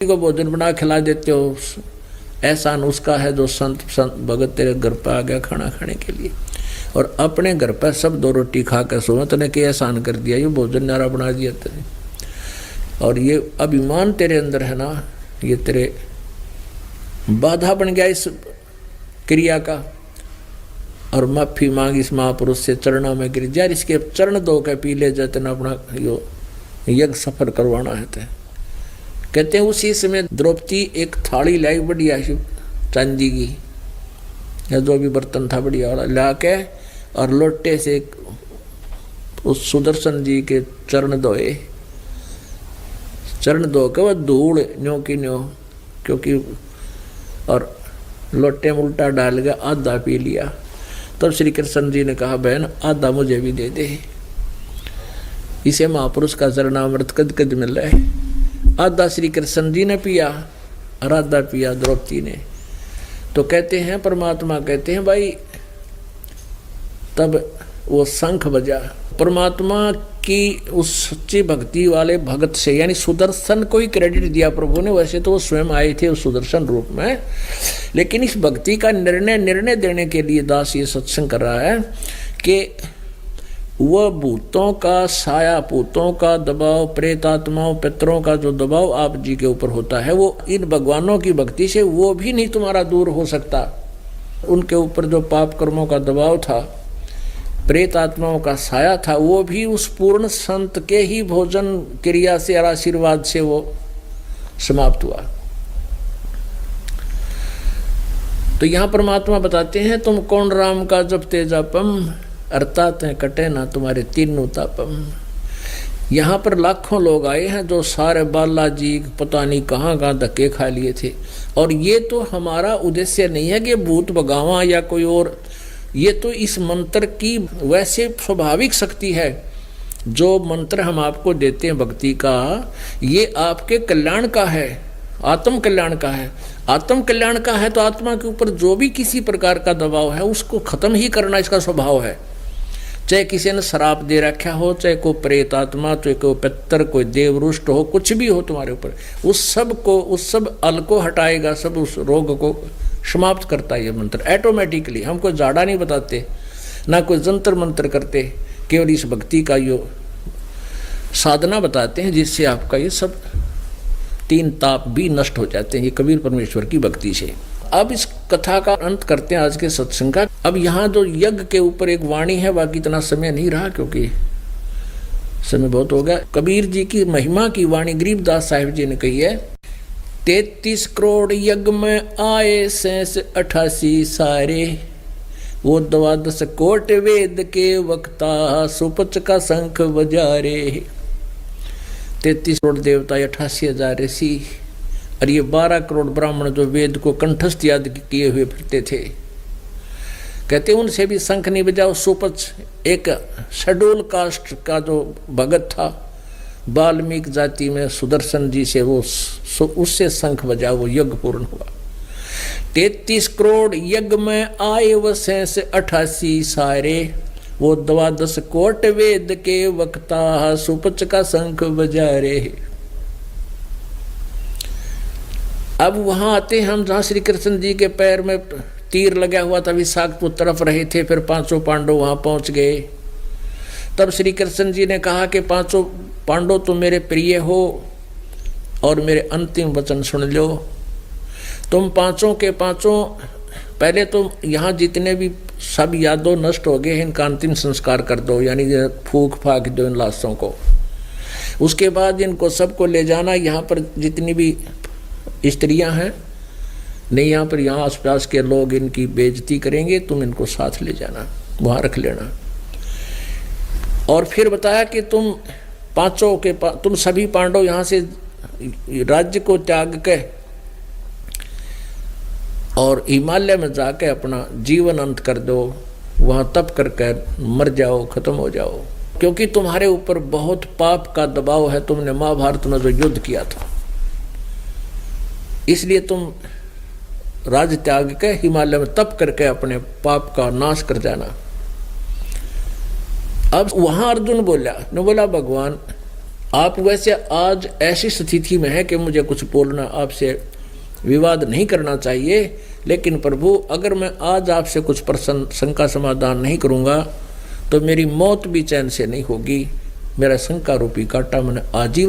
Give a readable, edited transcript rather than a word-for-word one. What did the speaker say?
को भोजन बना खिला देते हो, एहसान उसका है जो संत भगत तेरे घर पर आ गया खाना खाने के लिए, और अपने घर पर सब 2 रोटी खा कर सोए, तूने क्या एहसान कर दिया, ये भोजन नारा बना दिया तेरे। और ये अभिमान तेरे अंदर है ना, ये तेरे बाधा बन गया इस क्रिया का। और माफी मांग इस महापुरुष से, चरणों में गिर जा, इसके चरण धो के पी ले जाते ना, अपना यो यज्ञ सफल करवाना है। कहते हैं उसी समय द्रौपदी एक थाली लाई बढ़िया चांदी की, या जो भी बर्तन था बढ़िया वाला ला के, और लोटे से उस सुदर्शन जी के चरण धोए। चरण धो के वह धूल न्यो की न्यो, क्योंकि और लोटे में उल्टा डाल के आधा पी लिया। तब श्री कृष्ण जी ने कहा, बहन आधा मुझे भी दे दे, इसे महापुरुष का चरणामृत कद कद मिल रहा है। आधा श्री कृष्ण जी ने पिया और आधा पिया द्रौपदी ने। तो कहते हैं परमात्मा कहते हैं भाई, तब वो शंख बजा। परमात्मा की उस सच्ची भक्ति वाले भगत से, यानी सुदर्शन को ही क्रेडिट दिया प्रभु ने। वैसे तो वो स्वयं आए थे उस सुदर्शन रूप में, लेकिन इस भक्ति का निर्णय देने के लिए दास ये सत्संग कर रहा है कि वह भूतों का साया, भूतों का दबाव, प्रेत आत्माओं, पितरों का जो दबाव आप जी के ऊपर होता है, वो इन भगवानों की भक्ति से वो भी नहीं तुम्हारा दूर हो सकता। उनके ऊपर जो पाप कर्मों का दबाव था, प्रेत आत्माओं का साया था, वो भी उस पूर्ण संत के ही भोजन क्रिया से और आशीर्वाद से वो समाप्त हुआ। तो यहाँ परमात्मा बताते हैं, तुम कौन राम का जपते जापम, अर्थात है कटे ना तुम्हारे तीनों तापम। यहाँ पर लाखों लोग आए हैं जो सारे बालाजी पता नहीं कहाँ कहाँ धक्के खा लिए थे। और ये तो हमारा उद्देश्य नहीं है कि भूत भगावा या कोई और, ये तो इस मंत्र की वैसे स्वाभाविक शक्ति है। जो मंत्र हम आपको देते हैं भक्ति का, ये आपके कल्याण का है, आत्म कल्याण का है। आत्म कल्याण का है तो आत्मा के ऊपर जो भी किसी प्रकार का दबाव है उसको खत्म ही करना इसका स्वभाव है। चाहे किसी ने शराब दे रखा हो, चाहे कोई प्रेत आत्मा, चाहे कोई पितर, कोई देवरुष्ट हो, कुछ भी हो तुम्हारे ऊपर, उस सब अल को हटाएगा, सब उस रोग को समाप्त करता है ये मंत्र ऐटोमेटिकली। हम कोई जाड़ा नहीं बताते, ना कोई जंतर मंत्र करते, केवल इस भक्ति का यो साधना बताते हैं जिससे आपका ये सब 3 ताप भी नष्ट हो जाते हैं, ये कबीर परमेश्वर की भक्ति से। अब इस कथा का अंत करते हैं आज के सत्संग का। अब यहाँ जो यज्ञ के ऊपर एक वाणी है, बाकी इतना समय नहीं रहा क्योंकि समय बहुत हो गया। कबीर जी की महिमा की वाणी गरीबदास साहिब जी ने कही है, 33 करोड़ यज्ञ में आए शेष 88 सारे, वो 12 कोट वेद के वक्ता, सुपच का शंख बजारे। 33 करोड़ देवता, 88,000 ऋषि, और ये 12 करोड़ ब्राह्मण जो वेद को कंठस्थ याद किए हुए फिरते थे। कहते उनसे भी शंख नहीं बजाओ। सुपच एक शेड्यूल कास्ट का जो भगत था, वाल्मीकि जाति में सुदर्शन जी से, वो उससे शंख बजाओ, वो यज्ञ पूर्ण हुआ। 33 करोड़ यज्ञ में आए व शेष 88 सारे, वो 12 कोट वेद के वक्ता, सुपच का शंख बजारे। अब वहां आते हम जहां श्री कृष्ण जी के पैर में तीर लगा हुआ था, विषाक्तपुर तरफ रहे थे, फिर 5 पांडव वहां पहुंच गए। तब श्री कृष्ण जी ने कहा कि 5 पांडव तुम मेरे प्रिय हो और मेरे अंतिम वचन सुन लो। तुम 5 के 5 पहले तो यहाँ जितने भी सब यादव नष्ट हो गए, इनका अंतिम संस्कार कर दो, यानी फूक फाक दो इन लाशों को। उसके बाद इनको सबको ले जाना, यहाँ पर जितनी भी स्त्रियां हैं नहीं, यहाँ पर यहाँ आसपास के लोग इनकी बेइज्जती करेंगे, तुम इनको साथ ले जाना, वहाँ रख लेना। और फिर बताया कि तुम 5 के तुम सभी पांडव यहाँ से राज्य को त्याग के और हिमालय में जाके अपना जीवन अंत कर दो, वहाँ तप करके मर जाओ, खत्म हो जाओ, क्योंकि तुम्हारे ऊपर बहुत पाप का दबाव है। तुमने महाभारत में जो युद्ध किया था, इसलिए तुम राज त्याग के हिमालय में तप करके अपने पाप का नाश कर जाना। अब वहां अर्जुन बोला भगवान आप वैसे आज ऐसी स्थिति में है कि मुझे कुछ बोलना, आपसे विवाद नहीं करना चाहिए, लेकिन प्रभु अगर मैं आज आपसे कुछ प्रश्न शंका समाधान नहीं करूँगा तो मेरी मौत भी चैन से नहीं होगी। मेरा शंका रूपी कांटा मैंने आजीवन